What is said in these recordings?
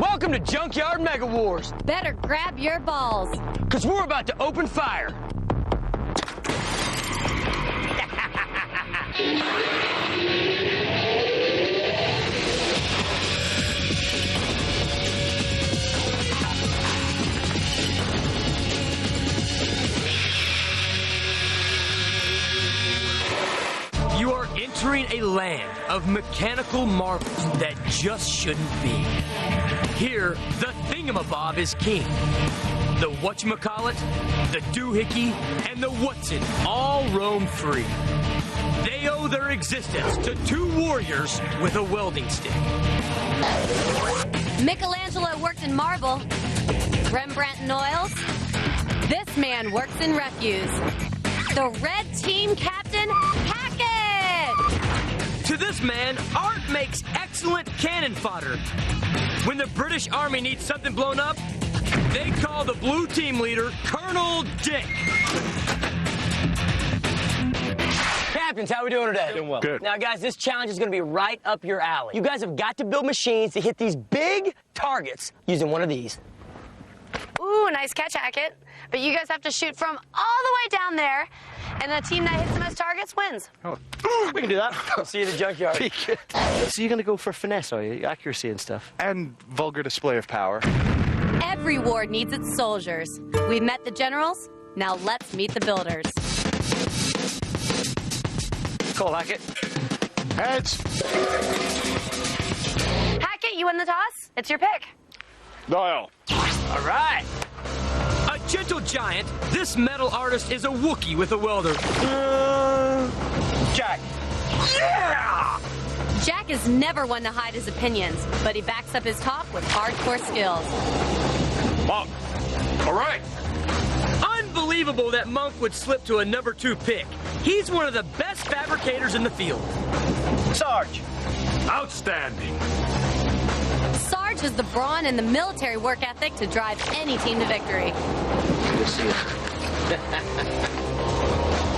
Welcome to Junkyard Mega-Wars. Better grab your balls. Because we're about to open fire. You are entering a land of mechanical marvels that just shouldn't be. Here, the thingamabob is king. The whatchamacallit, the doohickey, and the whatsit all roam free. They owe their existence to two warriors with a welding stick. Michelangelo worked in marble. Rembrandt in oils. This man works in refuse. The red team captain, Hackett! To this man, art makes excellent cannon fodder. When the British Army needs something blown up, they call the blue team leader Colonel Dick. Captains, how are we doing today? Doing well. Good. Now, guys, this challenge is going to be right up your alley. You guys have got to build machines to hit these big targets using one of these. Ooh, nice catch, Hackett. But you guys have to shoot from all the way down there, and the team that hits the most targets wins. Oh. We can do that. I'll see you in the junkyard. So you're going to go for finesse, are you? Accuracy and stuff? And vulgar display of power. Every ward needs its soldiers. We've met the generals, now let's meet the builders. Call Hackett. Heads. Hackett, you win the toss. It's your pick. Dial. All right. A gentle giant, this metal artist is a Wookiee with a welder. Jack. Yeah! Jack is never one to hide his opinions, but he backs up his talk with hardcore skills. Monk. All right. Unbelievable that Monk would slip to a number 2 pick. He's one of the best fabricators in the field. Sarge. Outstanding. Sarge has the brawn and the military work ethic to drive any team to victory. We'll see you.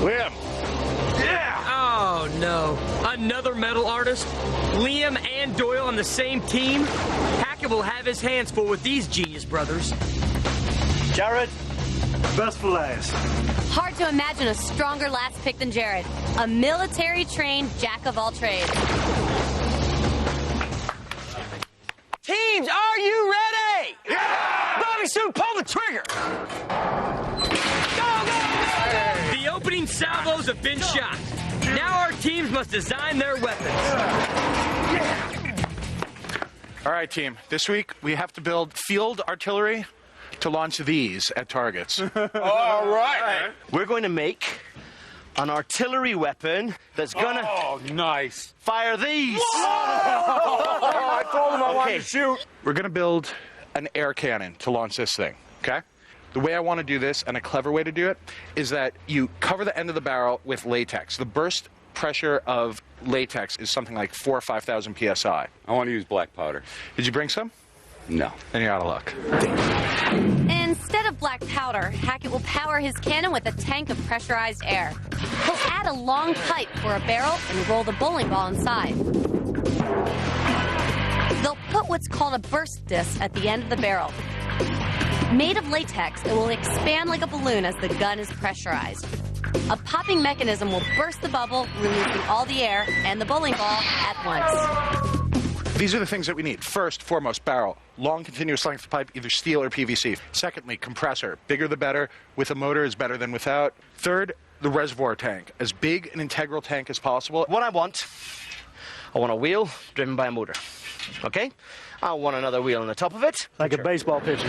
Liam. Yeah! Oh, no. Another metal artist? Liam and Doyle on the same team? Hackett will have his hands full with these genius brothers. Jared. Best for last. Hard to imagine a stronger last pick than Jared, a military-trained jack of all trades. Teams, are you ready? Yeah! Bobby Sue, pull the trigger! Go, go, go! The opening salvos have been shot. Now our teams must design their weapons. All right, team. This week, we have to build field artillery to launch these at targets. All right. We're going to make an artillery weapon that's gonna Oh, nice. fire these. I told him I wanted to shoot. We're going to build an air cannon to launch this thing, okay? The way I want to do this, and a clever way to do it, is that you cover the end of the barrel with latex. The burst pressure of latex is something like 4,000 or 5,000 PSI. I want to use black powder. Did you bring some? No. Then you're out of luck. Instead of black powder, Hackett will power his cannon with a tank of pressurized air. He'll add a long pipe for a barrel and roll the bowling ball inside. They'll put what's called a burst disc at the end of the barrel. Made of latex, it will expand like a balloon as the gun is pressurized. A popping mechanism will burst the bubble, releasing all the air and the bowling ball at once. These are the things that we need. First, foremost, barrel. Long, continuous length of pipe, either steel or PVC. Secondly, compressor. Bigger the better. With a motor is better than without. Third, the reservoir tank. As big an integral tank as possible. What I want a wheel driven by a motor. Okay? I want another wheel on the top of it. Like a baseball pitcher.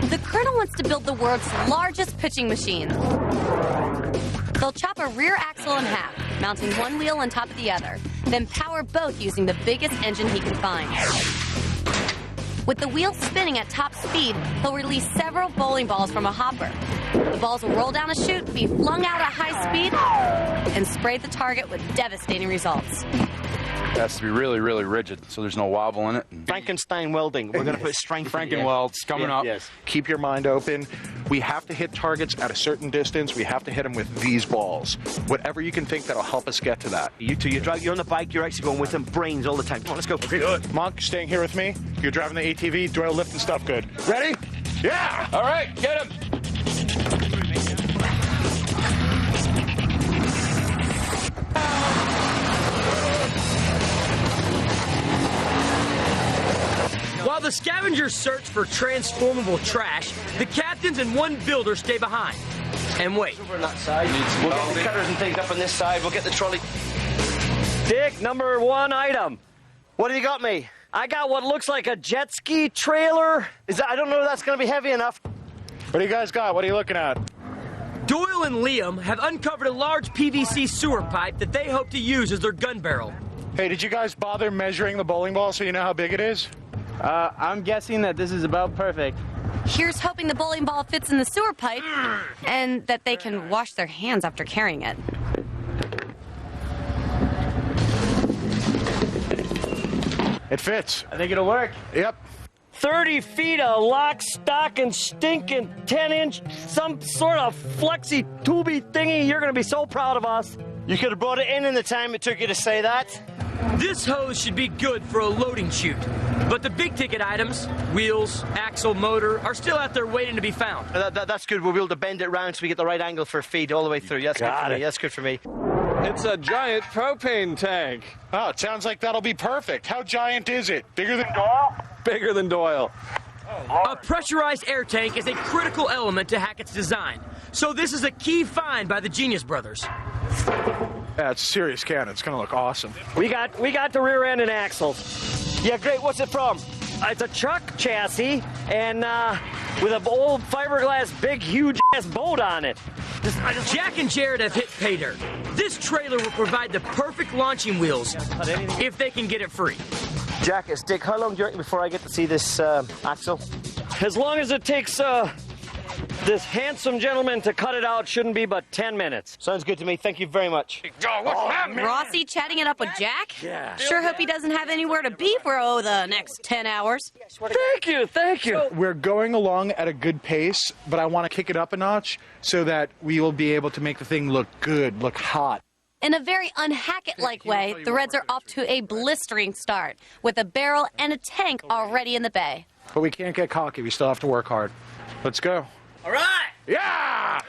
The Colonel wants to build the world's largest pitching machine. They'll chop a rear axle in half, mounting one wheel on top of the other, then power both using the biggest engine he can find. With the wheel spinning at top speed, he'll release several bowling balls from a hopper. The balls will roll down a chute, be flung out at high speed, and spray the target with devastating results. It has to be really, really rigid, so there's no wobble in it. Frankenstein welding. We're going to put strength in it. Frankenweld's coming up. Yes. Keep your mind open. We have to hit targets at a certain distance. We have to hit them with these balls. Whatever you can think that'll help us get to that. You two, you're on the bike, you're actually going with them brains all the time. Come on, let's go. Okay, good. Monk, staying here with me. You're driving the ATV. Doyle lifting stuff good. Ready? Yeah! All right, get him. While the scavengers search for transformable trash, the captains and one builder stay behind. And wait. Over on that side. We'll get the cutters and things up on this side. We'll get the trolley. Dick, number 1 item. What have you got me? I got what looks like a jet ski trailer. I don't know if that's going to be heavy enough. What do you guys got? What are you looking at? Doyle and Liam have uncovered a large PVC sewer pipe that they hope to use as their gun barrel. Hey, did you guys bother measuring the bowling ball so you know how big it is? I'm guessing that this is about perfect. Here's hoping the bowling ball fits in the sewer pipe and that they can wash their hands after carrying it. It fits. I think it'll work. Yep. 30 feet of lock, stock, and stinking 10-inch, some sort of flexi tubey thingy. You're going to be so proud of us. You could have brought it in the time it took you to say that. This hose should be good for a loading chute. But the big ticket items, wheels, axle, motor, are still out there waiting to be found. That's good. We'll be able to bend it round so we get the right angle for feed all the way through. That's good for me. That's good for me. It's a giant propane tank. Oh, it sounds like that'll be perfect. How giant is it? Bigger than Doyle? Bigger than Doyle. A pressurized air tank is a critical element to Hackett's design. So this is a key find by the Genius Brothers. Yeah, it's a serious cannon. It's going to look awesome. We got the rear end and axles. Yeah, great. What's it from? It's a truck chassis and with an old fiberglass, big, huge-ass boat on it. Jack and Jared have hit pay dirt. This trailer will provide the perfect launching wheels if they can get it free. Jack, it's Dick. How long do you reckon before I get to see this axle? As long as it takes this handsome gentleman to cut it out, shouldn't be but 10 minutes. Sounds good to me. Thank you very much. Rossi chatting it up with Jack? Yeah. Sure hope he doesn't have anywhere to be for, the next 10 hours. Thank you. We're going along at a good pace, but I want to kick it up a notch so that we will be able to make the thing look good, look hot. In a very un-Hackett-like way, the Reds are off to a blistering start, with a barrel and a tank already in the bay. But we can't get cocky. We still have to work hard. Let's go. All right! Yeah!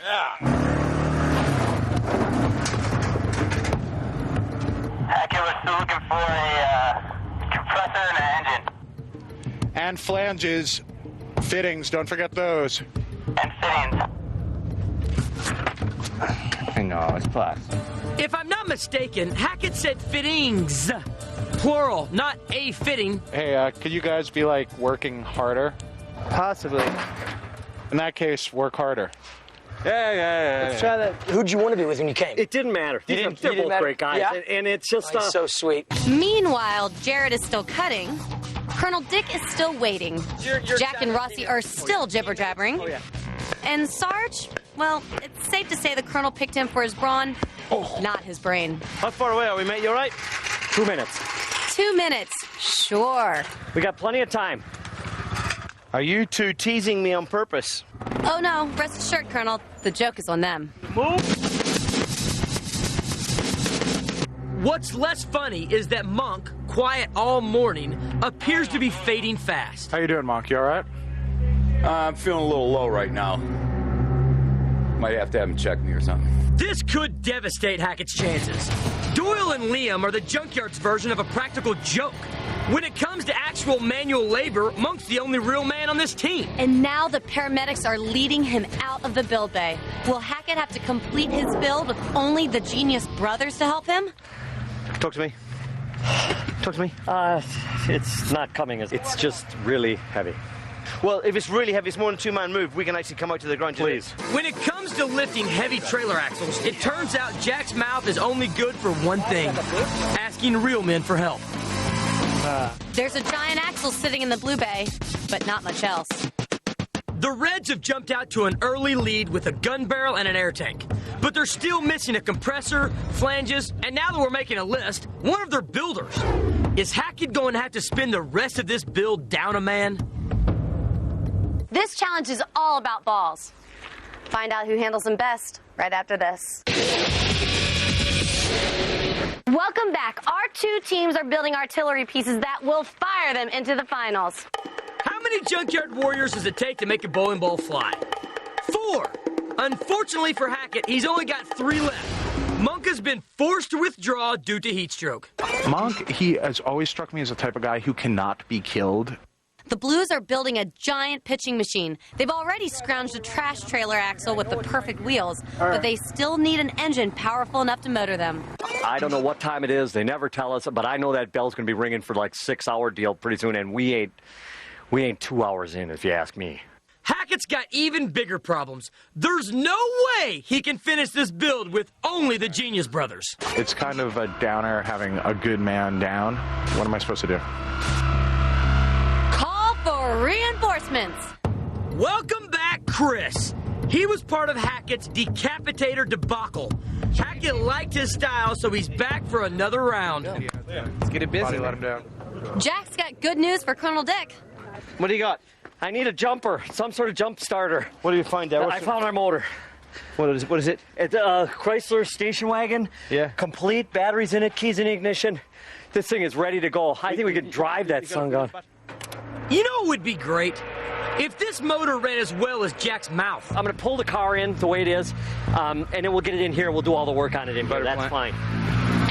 Hackett was still looking for a compressor and an engine. And flanges, fittings, don't forget those. And fittings. No, it's plastic. If I'm not mistaken, Hackett said fittings. Plural, not a fitting. Hey, could you guys be like working harder? Possibly. In that case, work harder. Yeah. Let's try that. Who'd you want to be with when you came? It didn't matter. They're both great guys. Yeah. And it's just... So sweet. Meanwhile, Jared is still cutting. Colonel Dick is still waiting. Jack and Rossi are still jibber-jabbering. Oh, yeah. And Sarge, well, it's safe to say the Colonel picked him for his brawn, not his brain. How far away are we, mate? You all right? 2 minutes. 2 minutes, sure. We got plenty of time. Are you two teasing me on purpose? Oh no, rest assured, Colonel, the joke is on them. What's less funny is that Monk, quiet all morning, appears to be fading fast. How you doing, Monk? You all right? I'm feeling a little low right now. Might have to have him check me or something. This could devastate Hackett's chances. Doyle and Liam are the Junkyard's version of a practical joke. When it comes to actual manual labor, Monk's the only real man on this team. And now the paramedics are leading him out of the build bay. Will Hackett have to complete his build with only the Genius Brothers to help him? Talk to me. Talk to me. It's not coming. It's just really heavy. Well, if it's really heavy, it's more than a 2-man move. We can actually come out to the ground. Please. When it comes to lifting heavy trailer axles, it turns out Jack's mouth is only good for one thing: asking real men for help. There's a giant axle sitting in the blue bay, but not much else. The Reds have jumped out to an early lead with a gun barrel and an air tank. But they're still missing a compressor, flanges, and now that we're making a list, one of their builders. Is Hackett going to have to spin the rest of this build down a man? This challenge is all about balls. Find out who handles them best right after this. Welcome back. Our two teams are building artillery pieces that will fire them into the finals. How many Junkyard Warriors does it take to make a bowling ball fly? 4. Unfortunately for Hackett, he's only got 3 left. Monk has been forced to withdraw due to heat stroke. Monk, he has always struck me as the type of guy who cannot be killed. The Blues are building a giant pitching machine. They've already scrounged a trash trailer axle with the perfect wheels, but they still need an engine powerful enough to motor them. I don't know what time it is. They never tell us, but I know that bell's going to be ringing for like 6-hour deal pretty soon, and we ain't 2 hours in, if you ask me. Hackett's got even bigger problems. There's no way he can finish this build with only the Genius Brothers. It's kind of a downer having a good man down. What am I supposed to do? Call for reinforcements. Welcome back, Chris. He was part of Hackett's decapitator debacle. Hackett liked his style, so he's back for another round. Let's get it busy. Let him down. Jack's got good news for Colonel Dick. What do you got? I need a jumper, some sort of jump starter. What do you find out? I found our motor. What is it? It's a Chrysler station wagon. Yeah. Complete, batteries in it, keys in the ignition. This thing is ready to go. I think we could drive that sun gun. You know what would be great? If this motor ran as well as Jack's mouth. I'm going to pull the car in the way it is, and then we'll get it in here and we'll do all the work on it in here. That's fine.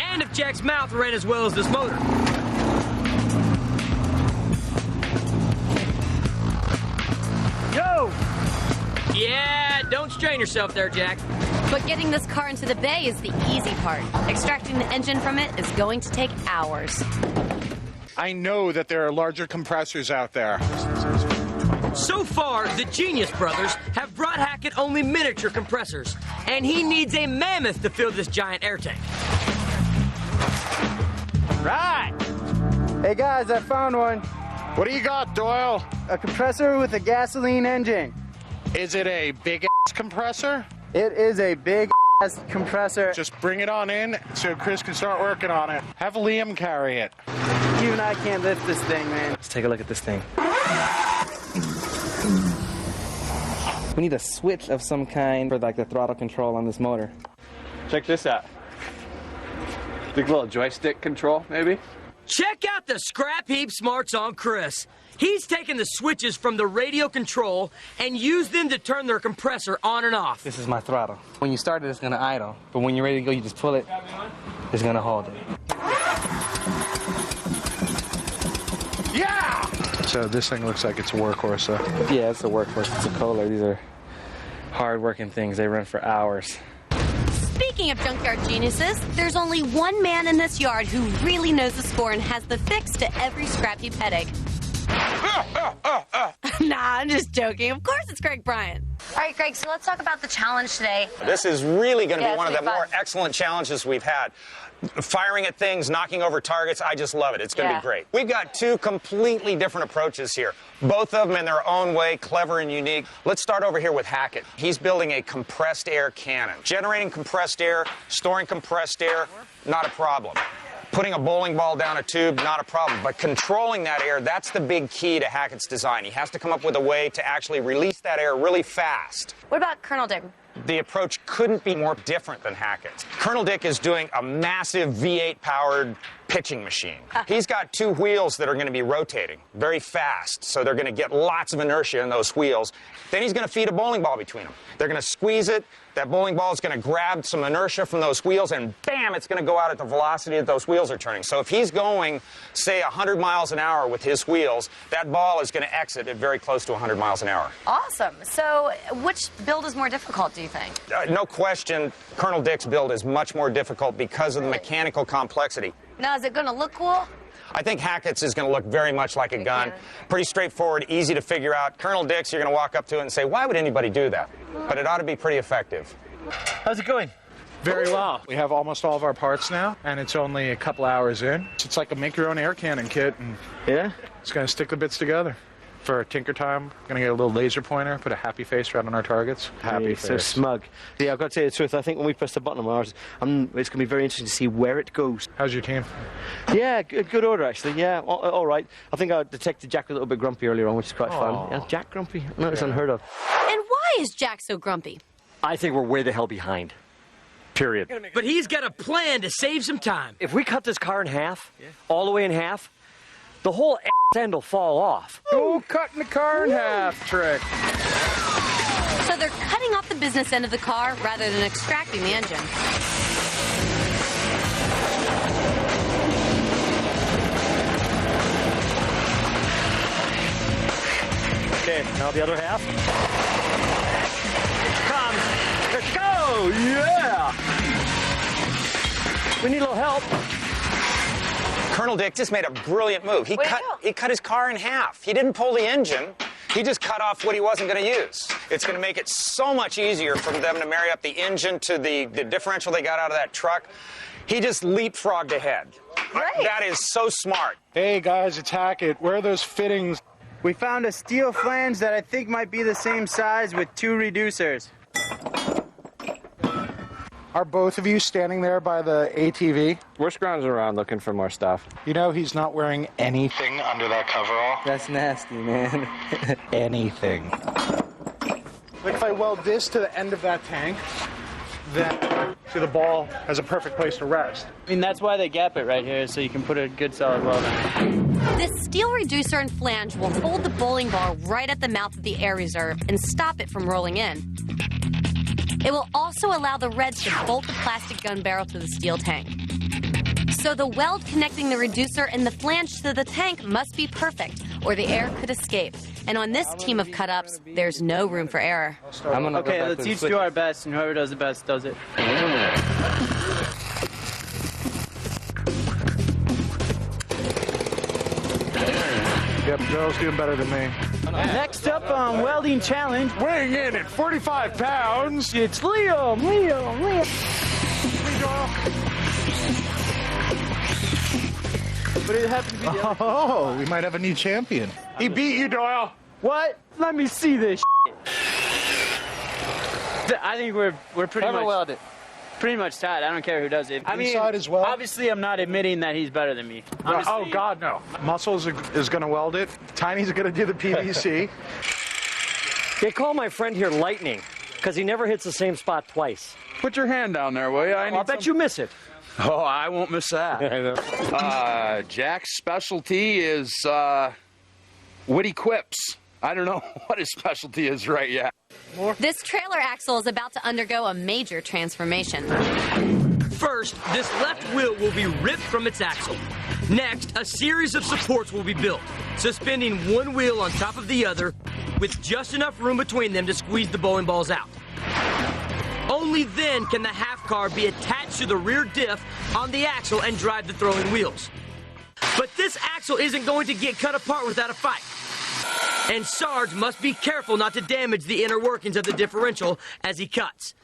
And if Jack's mouth ran as well as this motor. Yo! Yeah, don't strain yourself there, Jack. But getting this car into the bay is the easy part. Extracting the engine from it is going to take hours. I know that there are larger compressors out there. So far, the Genius Brothers have brought Hackett only miniature compressors, and he needs a mammoth to fill this giant air tank. Right! Hey guys, I found one. What do you got, Doyle? A compressor with a gasoline engine. Is it a big-ass compressor? It is a big ass compressor. Just bring it on in so Chris can start working on it. Have Liam carry it. You and I can't lift this thing, man. Let's take a look at this thing. We need a switch of some kind for like the throttle control on this motor. Check this out. Big little joystick control, maybe? Check out the Scrapheap smarts on Chris. He's taken the switches from the radio control and used them to turn their compressor on and off. This is my throttle. When you start it, it's gonna idle. But when you're ready to go, you just pull it. It's gonna hold it. Yeah! So this thing looks like it's a workhorse, though. Yeah, it's a workhorse. It's a Kohler. These are hard-working things. They run for hours. Speaking of junkyard geniuses, there's only one man in this yard who really knows the score and has the fix to every Scrapheap headache. Nah, I'm just joking. Of course it's Greg Bryant. All right, Greg, so let's talk about the challenge today. This is really going to Yeah, be one of the it's gonna be more fun. excellent challenges we've had. Firing at things, knocking over targets, I just love it. It's going to Yeah. be great. We've got two completely different approaches here, both of them in their own way, clever and unique. Let's start over here with Hackett. He's building a compressed air cannon. Generating compressed air, storing compressed air, not a problem. Putting a bowling ball down a tube, not a problem. But controlling that air, that's the big key to Hackett's design. He has to come up with a way to actually release that air really fast. What about Colonel Dick? The approach couldn't be more different than Hackett's. Colonel Dick is doing a massive V8-powered pitching machine. He's got two wheels that are going to be rotating very fast, so they're going to get lots of inertia in those wheels. Then he's going to feed a bowling ball between them. They're going to squeeze it. That bowling ball is going to grab some inertia from those wheels, and bam, it's going to go out at the velocity that those wheels are turning. So if he's going, say, 100 miles an hour with his wheels, that ball is going to exit at very close to 100 miles an hour. Awesome. So which build is more difficult, do you think? No question, Colonel Dick's build is much more difficult because of the mechanical complexity. Now, is it going to look cool? I think Hackett's is going to look very much like a gun. Pretty straightforward, easy to figure out. Colonel Dick's, you're going to walk up to it and say, why would anybody do that? But it ought to be pretty effective. How's it going? Very well. We have almost all of our parts now, and it's only a couple hours in. It's like a make-your-own air cannon kit, and Yeah? it's going to stick the bits together. For Tinker Time, gonna get a little laser pointer, put a happy face right on our targets. Happy face. So smug. Yeah, I've got to tell you the truth. I think when we press the button of ours, it's going to be very interesting to see where it goes. How's your team? Yeah, good order, actually. Yeah, all right. I think I detected Jack a little bit grumpy earlier on, which is quite fun. Yeah, Jack grumpy? No, it's unheard of. And why is Jack so grumpy? I think we're way the hell behind. Period. But he's got a plan to save some time. If we cut this car in half, all the way in half, the whole end will fall off. Oh, cutting the car in half trick. So they're cutting off the business end of the car rather than extracting the engine. Okay, now the other half. Come, let's go! Yeah! We need a little help. Colonel Dick just made a brilliant move. He cut his car in half. He didn't pull the engine. He just cut off what he wasn't going to use. It's going to make it so much easier for them to marry up the engine to the differential they got out of that truck. He just leapfrogged ahead. Right. That is so smart. Hey guys, it's Hackett. Where are those fittings? We found a steel flange that I think might be the same size with 2 reducers. Are both of you standing there by the ATV? We're scrounging around looking for more stuff. You know he's not wearing anything under that coverall. That's nasty, man. Anything. Like if I weld this to the end of that tank, then see the ball has a perfect place to rest. I mean, that's why they gap it right here, so you can put a good solid weld in. This steel reducer and flange will hold the bowling ball right at the mouth of the air reserve and stop it from rolling in. It will also allow the Reds to bolt the plastic gun barrel to the steel tank. So the weld connecting the reducer and the flange to the tank must be perfect, or the air could escape. And on this team of cut-ups, there's no room for error. Okay, let's each do our best, and whoever does the best does it. Yep, Joe's doing better than me. Next up on Welding Challenge, Weighing in at 45 pounds, it's Liam. But it happened to be the Oh, we might have a new champion. He beat you, Doyle. What? Let me see this I think we're pretty much tied. I don't care who does it. I mean, Inside as well? obviously I'm not admitting that he's better than me. Oh, God, no. Muscles is going to weld it. Tiny's going to do the PVC. They call my friend here Lightning, because he never hits the same spot twice. Put your hand down there, will you? I'll bet you miss it. Oh, I won't miss that. Jack's specialty is witty quips. I don't know what his specialty is right yet. This trailer axle is about to undergo a major transformation. First, this left wheel will be ripped from its axle. Next, a series of supports will be built, suspending one wheel on top of the other with just enough room between them to squeeze the bowling balls out. Only then can the half car be attached to the rear diff on the axle and drive the throwing wheels. But this axle isn't going to get cut apart without a fight. And Sarge must be careful not to damage the inner workings of the differential as he cuts.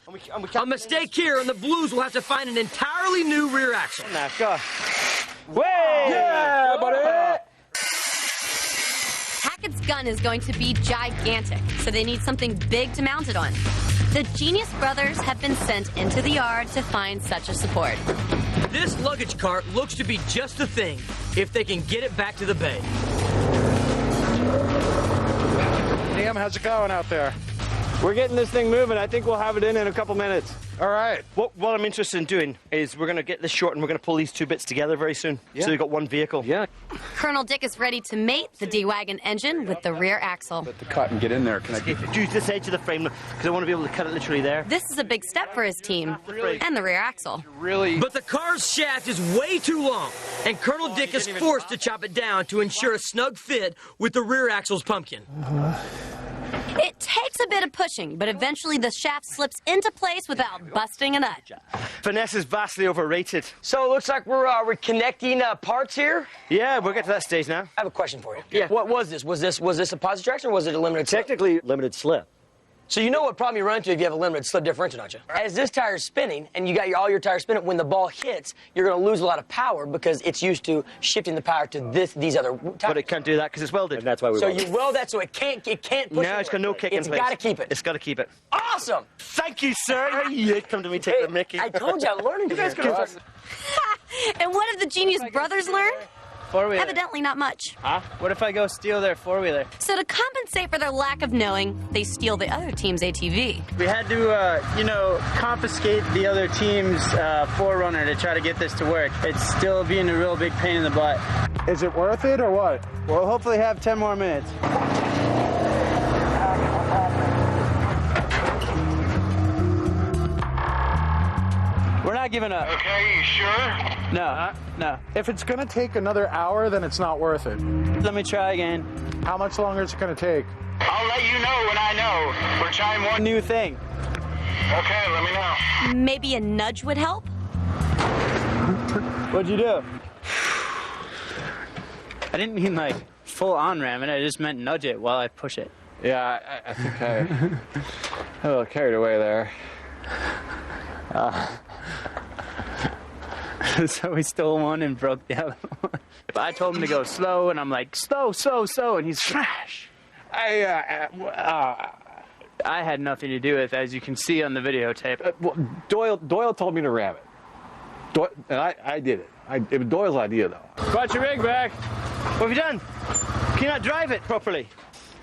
A mistake here, and the Blues will have to find an entirely new rear axle. Way! Yeah, buddy! Hackett's gun is going to be gigantic, so they need something big to mount it on. The Genius Brothers have been sent into the yard to find such a support. This luggage cart looks to be just the thing if they can get it back to the bay. Liam, how's it going out there? We're getting this thing moving. I think we'll have it in a couple minutes. All right. What I'm interested in doing is we're going to get this short and we're going to pull these two bits together very soon. Yeah. So we've got one vehicle. Yeah. Colonel Dick is ready to mate the D-Wagon engine with the rear axle. Let the cut and get in there. Can I get Do this edge of the frame because I want to be able to cut it literally there. This is a big step for his team and the rear axle. really? But the car's shaft is way too long, and Colonel Dick is forced to chop it down to ensure a snug fit with the rear axle's pumpkin. It takes a bit of pushing, but eventually the shaft slips into place without busting a nut. Finesse is vastly overrated. So it looks like we're connecting parts here. Yeah, we'll get to that stage now. I have a question for you. Yeah. What was this? Was this a positive traction or was it a limited slip? Technically, limited slip. So you know what problem you run into if you have a limited slip differential, don't you? As this tire is spinning, and you got all your tires spinning, when the ball hits, you're going to lose a lot of power because it's used to shifting the power to these other tires. But it can't do that because it's welded. And that's why we So weld it. you weld that so it can't push No, it's got no kick in place. It's got to keep it. It's got to keep it. Awesome! Thank you, sir. You come to me, take the mickey. I told you I'm learning. You guys And what have the Genius brothers learned? Four-wheeler. Evidently not much. Huh? What if I go steal their four-wheeler? So to compensate for their lack of knowing, they steal the other team's ATV. We had to, confiscate the other team's 4Runner to try to get this to work. It's still being a real big pain in the butt. Is it worth it or what? We'll hopefully have 10 more minutes. We're not giving up. Okay, you sure? No. If it's going to take another hour, then it's not worth it. Let me try again. How much longer is it going to take? I'll let you know when I know. We're trying one New thing. Okay, let me know. Maybe a nudge would help? What'd you do? I didn't mean like full on ram it. I just meant nudge it while I push it. Yeah, I think I a little carried away there. So we stole one and broke the other one. But I told him to go slow, and I'm like, slow, and he's smash. I had nothing to do with it, as you can see on the videotape. Doyle told me to ram it. And I did it. It was Doyle's idea, though. Got your rig back. What have you done? Can you not drive it properly?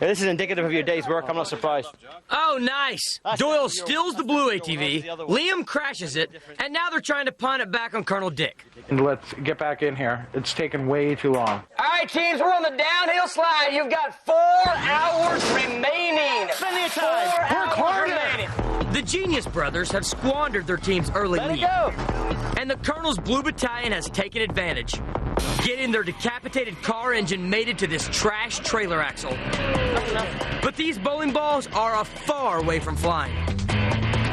Yeah, this is indicative of your day's work. I'm not surprised. Oh, nice. Doyle steals the blue ATV, Liam crashes it, and now they're trying to pawn it back on Colonel Dick. And let's get back in here. It's taken way too long. All right, teams, we're on the downhill slide. You've got 4 hours remaining. Plenty of time. Work harder. The Genius brothers have squandered their team's early lead. And the Colonel's Blue Battalion has taken advantage. Getting their decapitated car engine mated to this trash trailer axle. But these bowling balls are a far away from flying.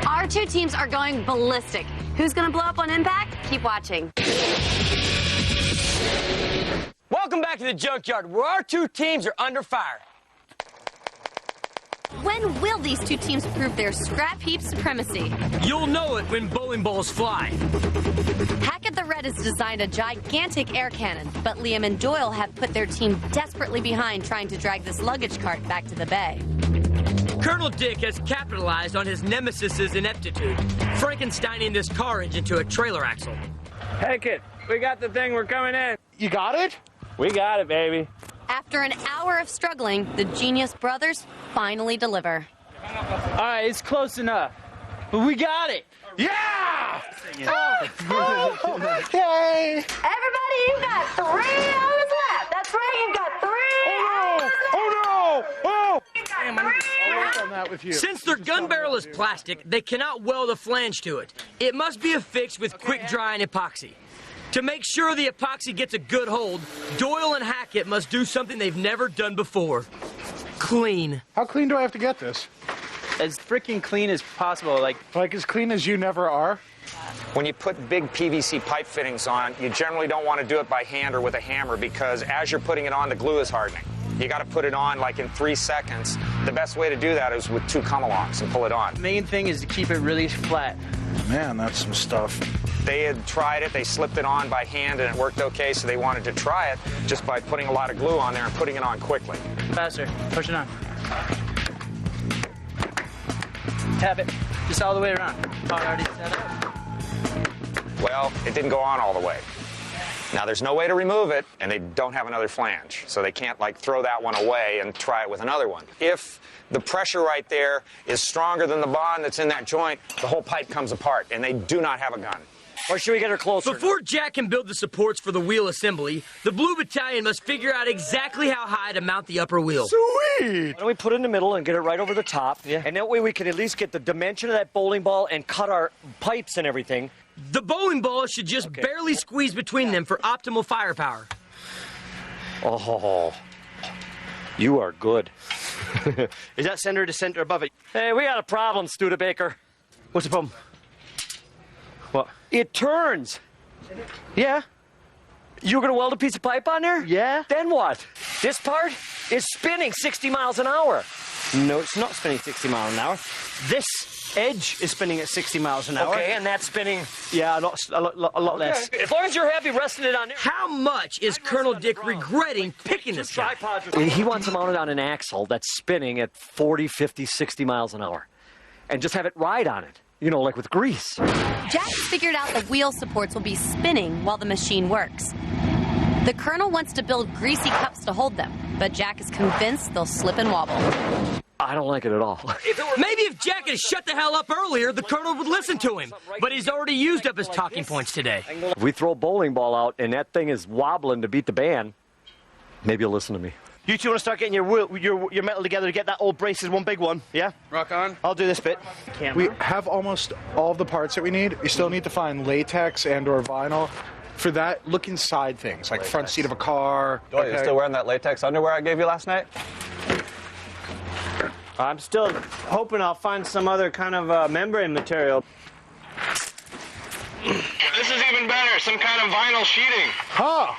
Our two teams are going ballistic. Who's going to blow up on impact? Keep watching. Welcome back to the Junkyard, where our two teams are under fire. When will these two teams prove their scrap heap supremacy? You'll know it when bowling balls fly. Hackett the Red has designed a gigantic air cannon, but Liam and Doyle have put their team desperately behind trying to drag this luggage cart back to the bay. Colonel Dick has capitalized on his nemesis's ineptitude, Frankensteining this car engine to a trailer axle. Hackett, we got the thing. We're coming in. You got it? We got it, baby. After an hour of struggling, the Genius brothers finally deliver. All right, it's close enough. But we got it. Yeah! Yay! Everybody, you've got 3 hours left. That's right, you've got 3 hours left. Oh, no! Oh! I'll work on that with you. Since their gun barrel is plastic, they cannot weld a flange to it. It must be affixed with quick-drying epoxy. To make sure the epoxy gets a good hold, Doyle and Hackett must do something they've never done before. Clean. How clean do I have to get this? As freaking clean as possible, like as clean as you never are? When you put big PVC pipe fittings on, you generally don't want to do it by hand or with a hammer because as you're putting it on, the glue is hardening. You got to put it on like in 3 seconds. The best way to do that is with 2 come-alongs and pull it on. The main thing is to keep it really flat. Man, that's some stuff. They had tried it, they slipped it on by hand and it worked okay, so they wanted to try it just by putting a lot of glue on there and putting it on quickly. Faster, push it on. Tap it, just all the way around. Already set up. Well, it didn't go on all the way. Now there's no way to remove it, and they don't have another flange, so they can't like throw that one away and try it with another one. If the pressure right there is stronger than the bond that's in that joint, the whole pipe comes apart, and they do not have a gun. Or should we get her closer? Before Jack can build the supports for the wheel assembly, the Blue Battalion must figure out exactly how high to mount the upper wheel. Sweet! Why don't we put it in the middle and get it right over the top? Yeah. And that way we can at least get the dimension of that bowling ball and cut our pipes and everything. The bowling ball should just barely squeeze between them for optimal firepower. Oh, you are good. Is that center to center above it? Hey, we got a problem, Studebaker. What's the problem? What? It turns. Yeah. You're going to weld a piece of pipe on there? Yeah. Then what? This part is spinning 60 miles an hour. No, it's not spinning 60 miles an hour. This edge is spinning at 60 miles an hour. Okay, and that's spinning. Yeah, a lot less. As long as you're happy resting it on there. How much is Colonel Dick regretting picking this guy? He wants to mount it on an axle that's spinning at 40, 50, 60 miles an hour. And just have it ride on it. You know, like with grease. Jack's figured out the wheel supports will be spinning while the machine works. The Colonel wants to build greasy cups to hold them, but Jack is convinced they'll slip and wobble. I don't like it at all. Maybe if Jack had shut the hell up earlier, the Colonel would listen to him. But he's already used up his talking points today. If we throw a bowling ball out and that thing is wobbling to beat the band, maybe you'll listen to me. You two want to start getting your metal together to get that old brace as one big one, yeah? Rock on. I'll do this bit. We have almost all of the parts that we need. We still need to find latex and or vinyl. For that, look inside things, like front seat of a car. Doyle, you still wearing that latex underwear I gave you last night? I'm still hoping I'll find some other kind of membrane material. This is even better, some kind of vinyl sheeting. Huh.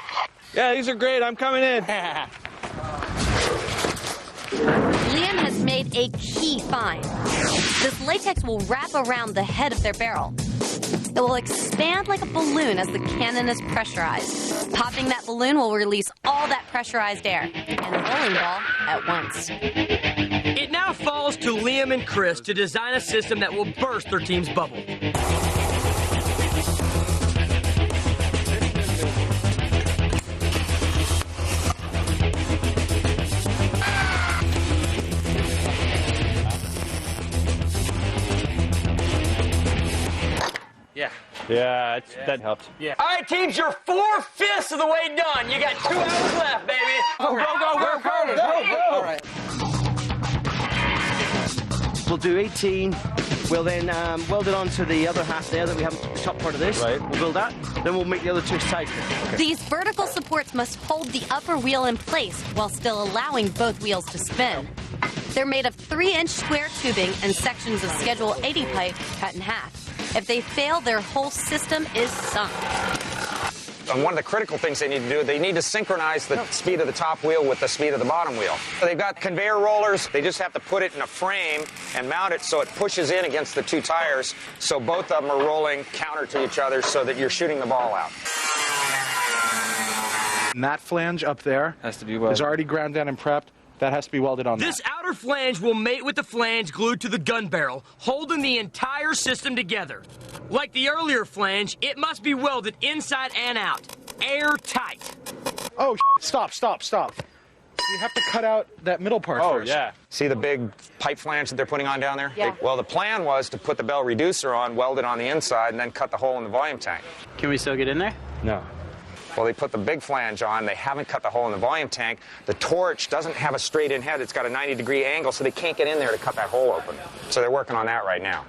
Yeah, these are great. I'm coming in. Liam has made a key find. This latex will wrap around the head of their barrel. It will expand like a balloon as the cannon is pressurized. Popping that balloon will release all that pressurized air and a bowling ball at once. It now falls to Liam and Chris to design a system that will burst their team's bubble. Yeah, that helped. Yeah. All right, teams, you're 4/5 of the way done. You got 2 hours left, baby. Go. All right. We'll do 18. We'll then weld it onto the other half there that we have the top part of this. Right. We'll build that. Then we'll make the other two sides. Okay. These vertical supports must hold the upper wheel in place while still allowing both wheels to spin. They're made of 3-inch square tubing and sections of Schedule 80 pipe cut in half. If they fail, their whole system is sunk. And one of the critical things they need to do, they need to synchronize the speed of the top wheel with the speed of the bottom wheel. So they've got conveyor rollers. They just have to put it in a frame and mount it so it pushes in against the 2 tires, so both of them are rolling counter to each other so that you're shooting the ball out. And that flange up there Has to be welded. is already ground down and prepped. That has to be welded on. This outer flange will mate with the flange glued to the gun barrel, holding the entire system together. Like the earlier flange, it must be welded inside and out, airtight. Oh, stop. You have to cut out that middle part first. yeah. See the big pipe flange that they're putting on down there? Yeah. Well, the plan was to put the bell reducer on, weld it on the inside, and then cut the hole in the volume tank. Can we still get in there? No. Well, they put the big flange on. They haven't cut the hole in the volume tank. The torch doesn't have a straight-in head. It's got a 90-degree angle, so they can't get in there to cut that hole open. So they're working on that right now.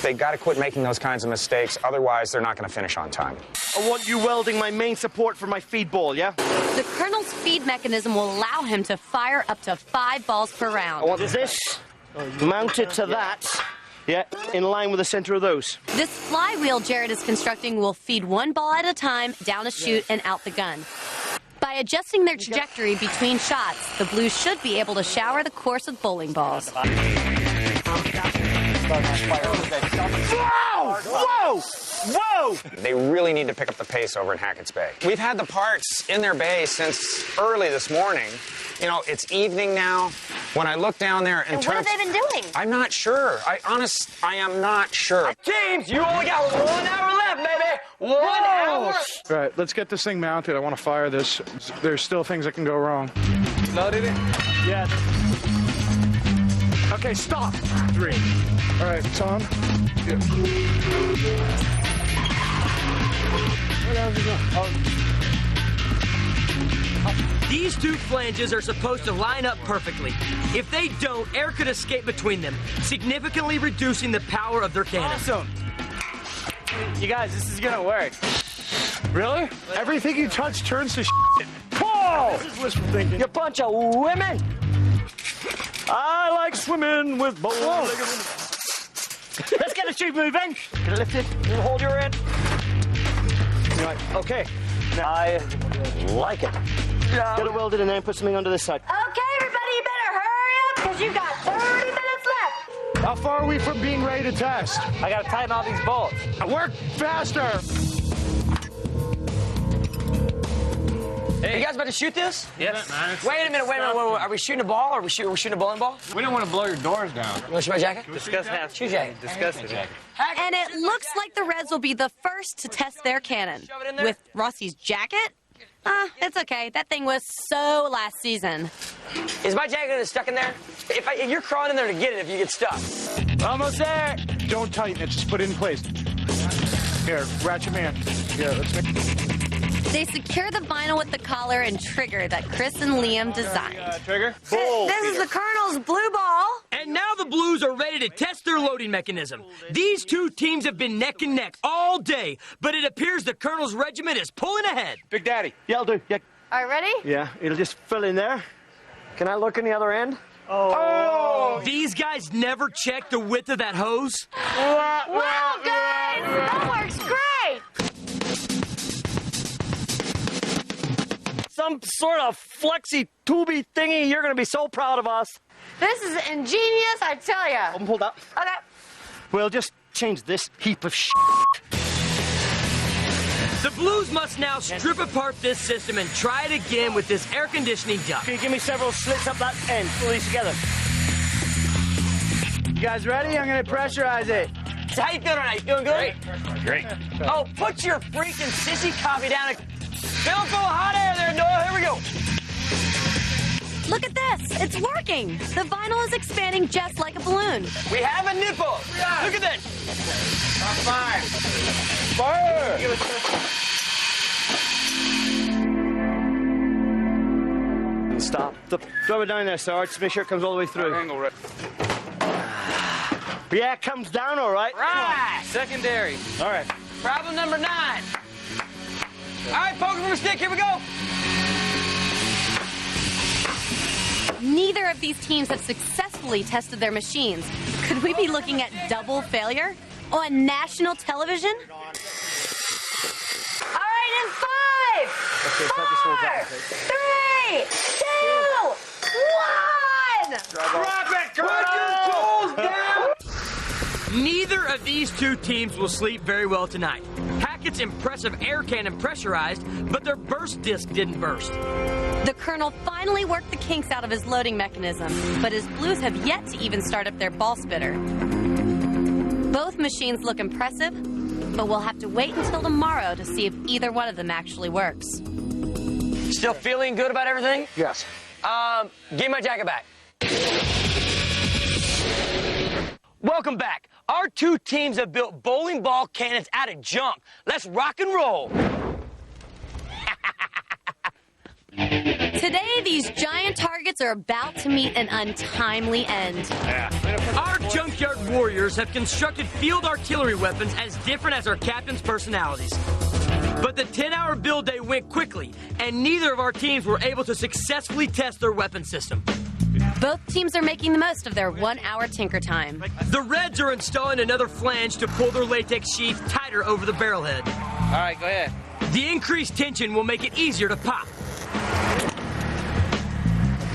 They got to quit making those kinds of mistakes. Otherwise, they're not going to finish on time. I want you welding my main support for my feed ball, yeah? The Colonel's feed mechanism will allow him to fire up to 5 balls per round. I want this mounted to that, yeah, in line with the center of those. This flywheel Jared is constructing will feed 1 ball at a time down a chute and out the gun. By adjusting their trajectory between shots, the Blues should be able to shower the course with bowling balls. Whoa! They really need to pick up the pace over in Hackett's Bay. We've had the parts in their bay since early this morning. You know, it's evening now. When I look down there and What have they been doing? I'm not sure. I am not sure. Teams, you only got 1 hour left, baby. 1 hour. All right, let's get this thing mounted. I want to fire this. There's still things that can go wrong. Loaded it? Yeah. Okay, stop. 3. All right, it's on. Yeah. These 2 flanges are supposed to line up perfectly. If they don't, air could escape between them, significantly reducing the power of their cannon. Awesome. You guys, this is gonna work. Really? Everything you touch turns to shit. Whoa! This is wishful thinking. You bunch of women. I like swimming with both. Let's get a tube moving. Can I lift it? You hold your end. Right. Okay. I like it. Get it welded and then put something under this side. Okay, everybody, you better hurry up, because you've got 30 minutes left. How far are we from being ready to test? I gotta tighten all these bolts. Work faster! Are you guys about to shoot this? Yes. Wait a minute. Are we shooting a ball? Are we shooting a bowling ball? We don't want to blow your doors down. You want to shoot my jacket? Discuss half. Shoot jacket. Discuss it. And it looks like the Reds will be the first to test their cannon. With Rossi's jacket? It's okay. That thing was so last season. Is my jacket stuck in there? If you're crawling in there to get it if you get stuck. Almost there. Don't tighten it, just put it in place. Here, ratchet man. Here, let's make... They secure the vinyl with the collar and trigger that Chris and Liam designed. Trigger? This is the Colonel's blue ball. And now the Blues are ready to test their loading mechanism. These two teams have been neck and neck all day, but it appears the Colonel's regiment is pulling ahead. Big Daddy. Yeah, I'll do. Yeah. All right, ready? Yeah, it'll just fill in there. Can I look in the other end? Oh! These guys never check the width of that hose. Wow, guys, that works great. Some sort of flexy tubey thingy. You're gonna be so proud of us. This is ingenious, I tell you. Hold up. Okay. We'll just change this heap of The Blues must now strip apart this system and try it again with this air conditioning duct. Can you give me several slits up that end? Pull these together. You guys ready? I'm gonna pressurize it. So how you feeling tonight? You feeling good? Great. Oh, put your freaking sissy coffee down. Feeling full of hot air there, Doyle. Here we go. Look at this. It's working. The vinyl is expanding just like a balloon. We have a nipple. Look at this. Fire! Stop. Throw it down there, Sarge. Just make sure it comes all the way through. Angle right. Yeah, it comes down all right. Right. Secondary. All right. Problem number 9. All right, poker from a stick. Here we go. Neither of these teams have successfully tested their machines. Could we be looking at double failure on national television? All right, in 5, 4, 3, 2, 1. Drop it, Colonel! Put your tools down. Neither of these two teams will sleep very well tonight. Hackett's impressive air cannon pressurized, but their burst disc didn't burst. The Colonel finally worked the kinks out of his loading mechanism, but his Blues have yet to even start up their ball spitter. Both machines look impressive, but we'll have to wait until tomorrow to see if either one of them actually works. Still feeling good about everything? Yes. Give me my jacket back. Welcome back. Our two teams have built bowling ball cannons out of junk. Let's rock and roll. Today, these giant targets are about to meet an untimely end. Our Junkyard Warriors have constructed field artillery weapons as different as our captain's personalities. But the 10-hour build day went quickly, and neither of our teams were able to successfully test their weapon system. Both teams are making the most of their 1-hour tinker time. The Reds are installing another flange to pull their latex sheath tighter over the barrel head. All right, go ahead. The increased tension will make it easier to pop.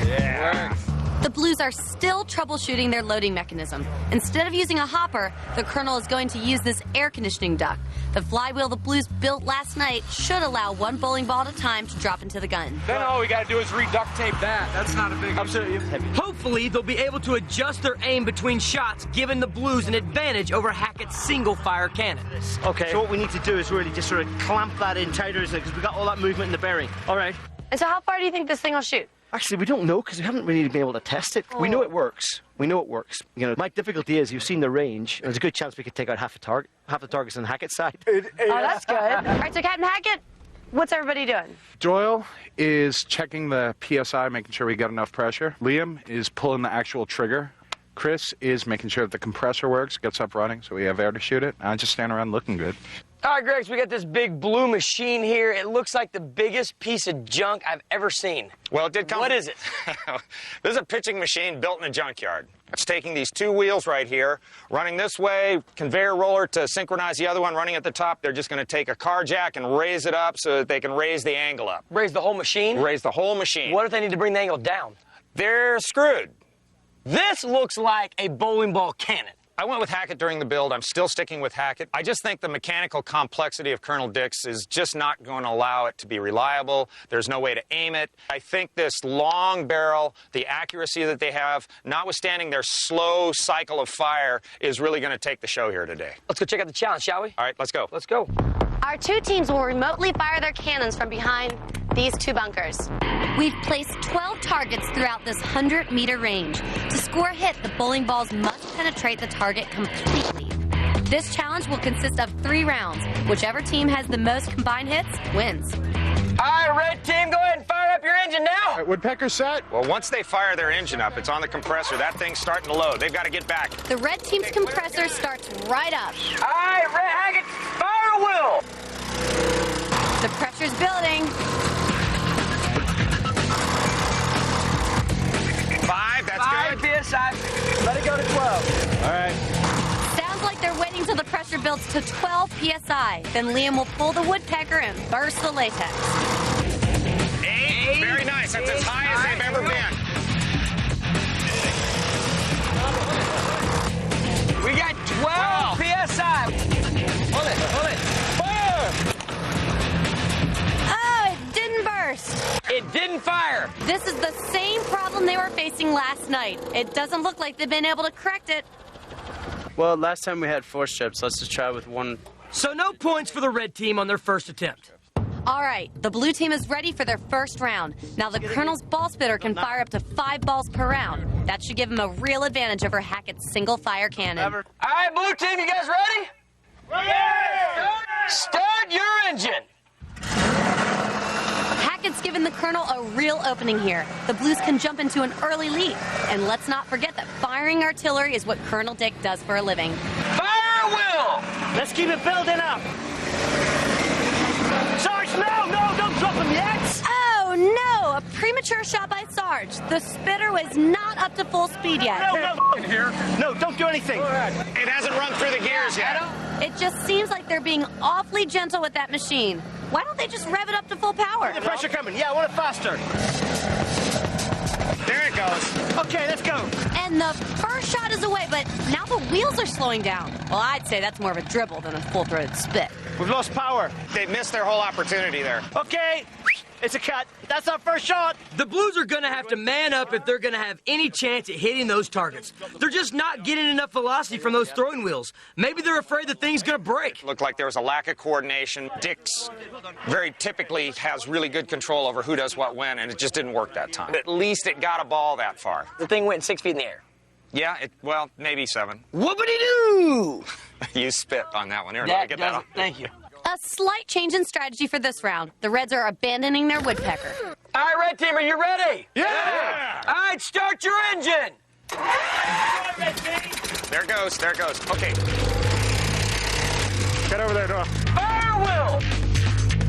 Yeah. The Blues are still troubleshooting their loading mechanism. Instead of using a hopper, the Colonel is going to use this air conditioning duct. The flywheel the Blues built last night should allow one bowling ball at a time to drop into the gun. Then all we got to do is re-duct tape that. That's not a big issue. Hopefully, they'll be able to adjust their aim between shots, giving the Blues an advantage over Hackett's single-fire cannon. Okay. So what we need to do is really just sort of clamp that in tighter, because we got all that movement in the bearing. All right. And so how far do you think this thing will shoot? Actually, we don't know because we haven't really been able to test it. We know it works. We know it works. You know, my difficulty is you've seen the range. There's a good chance we could take out half the targets on Hackett's side. Oh, that's good. All right, so Captain Hackett, what's everybody doing? Doyle is checking the PSI, making sure we got enough pressure. Liam is pulling the actual trigger. Chris is making sure that the compressor works, gets up running, so we have air to shoot it. I just stand around looking good. All right, Greg, so we got this big blue machine here. It looks like the biggest piece of junk I've ever seen. Well, it did come. What is it? This is a pitching machine built in a junkyard. It's taking these two wheels right here, running this way, conveyor roller to synchronize the other one running at the top. They're just going to take a car jack and raise it up so that they can raise the angle up. Raise the whole machine? Raise the whole machine. What if they need to bring the angle down? They're screwed. This looks like a bowling ball cannon. I went with Hackett during the build. I'm still sticking with Hackett. I just think the mechanical complexity of Colonel Dick's is just not going to allow it to be reliable. There's no way to aim it. I think this long barrel, the accuracy that they have, notwithstanding their slow cycle of fire, is really going to take the show here today. Let's go check out the challenge, shall we? All right, let's go. Let's go. Our two teams will remotely fire their cannons from behind these two bunkers. We've placed 12 targets throughout this 100-meter range. To score a hit, the bowling balls must penetrate the target completely. This challenge will consist of 3 rounds. Whichever team has the most combined hits wins. All right, red team, go ahead and fire up your engine now. All right, woodpecker set. Well, once they fire their engine up, it's on the compressor. That thing's starting to load. They've got to get back. The red team's compressor starts right up. All right, Red Hackett, fire a wheel. The pressure's building. 5, that's 5 good. PSI. Let it go to 12. All right. Sounds like they're waiting till the pressure builds to 12 PSI. Then Liam will pull the woodpecker and burst the latex. 8. Very nice. That's as high as they've ever been. We got 12 PSI. Hold it. Fire! Oh, it didn't burst. It didn't fire. This is the same problem they were facing last night. It doesn't look like they've been able to correct it. Well, last time we had 4 strips. Let's just try with 1. So no points for the red team on their first attempt. All right, the blue team is ready for their first round. Now the Colonel's ball spitter can fire up to 5 balls per round. That should give him a real advantage over Hackett's single-fire cannon. All right, blue team, you guys ready? Yeah! Start your engine. Hackett's given the Colonel a real opening here. The Blues can jump into an early lead. And let's not forget that firing artillery is what Colonel Dick does for a living. Fire a wheel! Let's keep it building up. Sarge, no, don't drop him yet. Oh, no, a premature shot by Sarge. The spitter was not up to full speed yet. No, don't do anything. It hasn't run through the gears yet. It just seems like they're being awfully gentle with that machine. Why don't they just rev it up to full power? The pressure coming. Yeah, I want it faster. There it goes. Okay, let's go. And the first shot is away, but now the wheels are slowing down. Well, I'd say that's more of a dribble than a full-throated spit. We've lost power. They missed their whole opportunity there. Okay, it's a cut. That's our first shot. The Blues are going to have to man up if they're going to have any chance at hitting those targets. They're just not getting enough velocity from those throwing wheels. Maybe they're afraid the thing's going to break. Looked like there was a lack of coordination. Dick's very typically has really good control over who does what when, and it just didn't work that time. At least it got a ball that far. The thing went 6 feet in the air. Yeah, well, maybe 7. Whoopity-doo! You spit on that one. Here, let me That get that does off. it. Thank you. A slight change in strategy for this round. The Reds are abandoning their woodpecker. All right, red team, are you ready? Yeah! All right, start your engine. There it goes. Okay. Get over there, Noah. Fire wheel!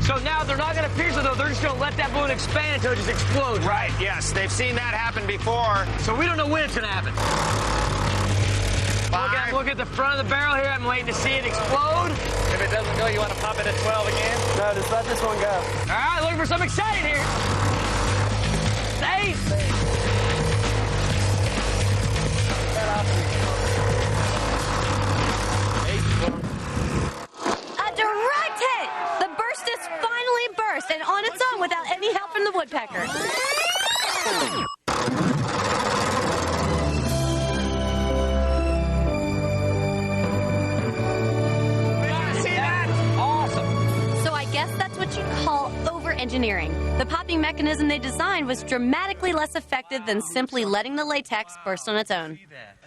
So now they're not going to pierce it, though. They're just going to let that balloon expand until it just explodes. Right, yes. They've seen that happen before. So we don't know when it's going to happen. Look at the front of the barrel here. I'm waiting to see it explode. If it doesn't go, you want to pop it at 12 again? No, just let this one go. All right, looking for something exciting here. 8. A direct hit! The burst is finally burst and on its own without any help from the woodpecker. So I guess that's what you call over-engineering. The popping mechanism they designed was dramatically less effective than simply letting the latex burst on its own.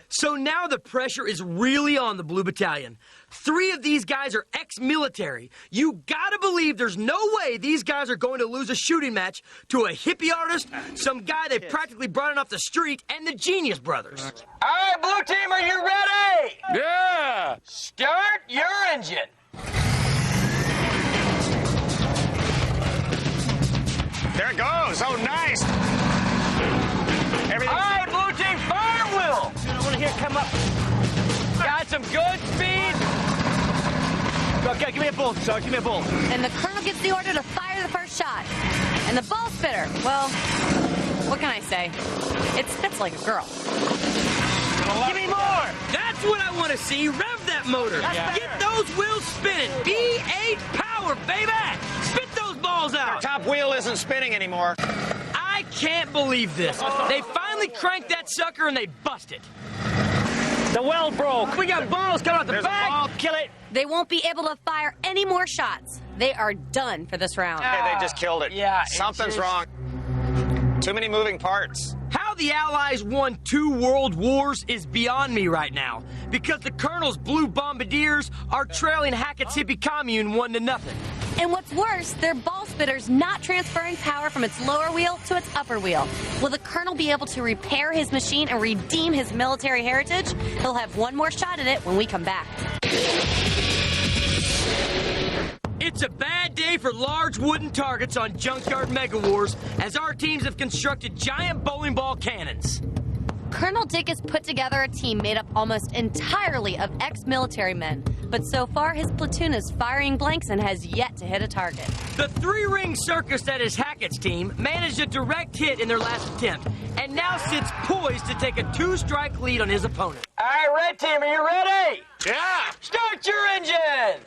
So now the pressure is really on the Blue Battalion. 3 of these guys are ex-military. You gotta believe there's no way these guys are going to lose a shooting match to a hippie artist, some guy they practically brought in off the street, and the Genius Brothers. All right, blue team, are you ready? Yeah! Start your engine. There it goes. Oh, nice. All right, blue team, fire wheel. I want to hear it come up. Got some good speed. Okay, give me a bull, Sarge. Give me a bull. And the Colonel gives the order to fire the first shot. And the ball spitter, well, what can I say? It spits like a girl. Give me more! That's what I want to see. Rev that motor. Get those wheels spinning. V8 power, baby. Spit those balls out. Your top wheel isn't spinning anymore. I can't believe this. They finally cranked that sucker and they busted. The weld broke. We got balls coming out the back. Kill it. They won't be able to fire any more shots. They are done for this round. Hey, they just killed it. Yeah. Something's wrong. Too many moving parts. How the Allies won 2 world wars is beyond me right now, because the Colonel's blue bombardiers are trailing Hackett's hippie commune 1-0. And what's worse, their ball spitter's not transferring power from its lower wheel to its upper wheel. Will the Colonel be able to repair his machine and redeem his military heritage? He'll have one more shot at it when we come back. It's a bad day for large wooden targets on Junkyard Mega-Wars, as our teams have constructed giant bowling ball cannons. Colonel Dick has put together a team made up almost entirely of ex-military men, but so far his platoon is firing blanks and has yet to hit a target. The 3-ring circus that is Hackett's team managed a direct hit in their last attempt, and now sits poised to take a 2-strike lead on his opponent. All right, red team, are you ready? Yeah! Start your engine!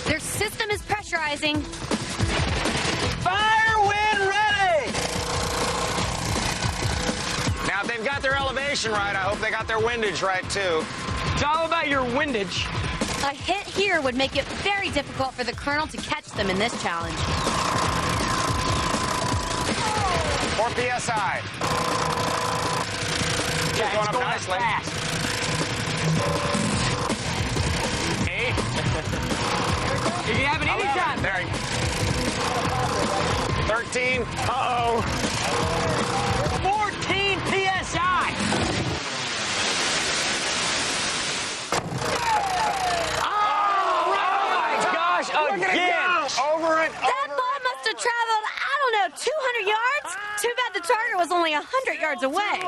Their system is pressurizing. Fire when ready! Now, if they've got their elevation right, I hope they got their windage right, too. It's all about your windage. A hit here would make it very difficult for the Colonel to catch them in this challenge. 4 PSI. Yeah, going it's up going nicely. up fast. 8. You can have it anytime. There. 13. Uh-oh. 14 PSI. Oh my gosh, again. Over it. That ball must have traveled, I don't know, 200 yards? Too bad the target was only 100 yards away.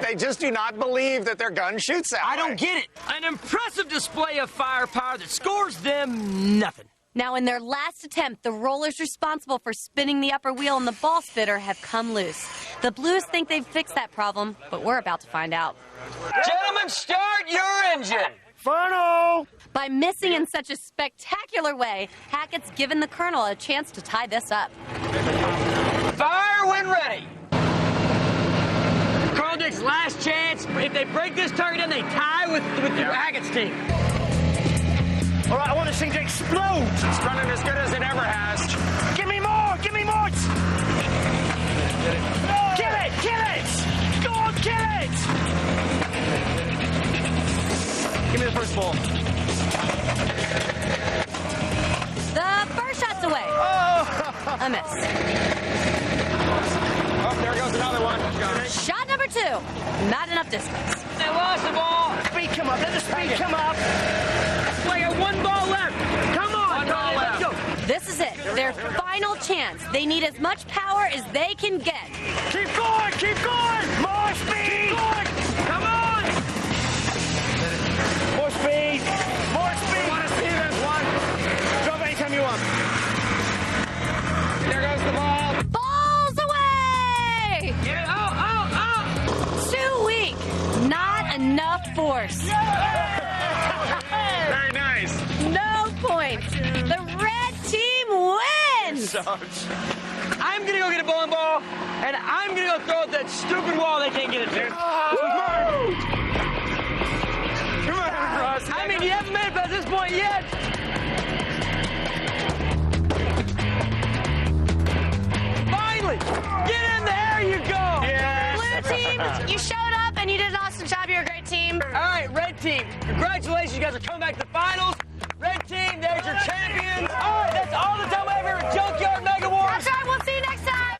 They just do not believe that their gun shoots that I don't get it. An impressive display of firepower that scores them nothing. Now, in their last attempt, the rollers responsible for spinning the upper wheel and the ball spitter have come loose. The Blues think they've fixed that problem, but we're about to find out. Gentlemen, start your engine. Funnel! By missing in such a spectacular way, Hackett's given the Colonel a chance to tie this up. Fire when ready. Colonel Dick's last chance. If they break this target in, they tie with Hackett's team. All right, I want this thing to explode. It's running as good as it ever has. Give me more! Give me more! Kill it! Kill it! Go on, kill it! Give me the first ball. The first shot's away. Oh! A miss. Oh, there goes another one. Shot number 2. Not enough distance. They lost the ball. Speed come up. Let the speed come up. We got 1 ball left. Come on. One ball let's left. go. This is it. Their final chance. They need as much power as they can get. Keep going! Keep going! More speed! Keep going! Come on. More speed! More speed! Want to see this one? Drop anytime you want. There goes the ball. Balls away! Yeah. Oh. Too weak. Not enough force. Very nice. No points. The red team wins! I'm going to go get a bowling ball, and I'm going to go throw at that stupid wall they can't get it to. I mean, you haven't made it past this point yet. Finally! Get in there, you go! Yeah. Blue team, you showed up and you did an awesome job. You're a great team. All right, red team, congratulations. You guys are coming back to the finals. Red team, there's your champions. All right, that's all the time I have here at Junkyard Mega-Wars. That's right. We'll see you next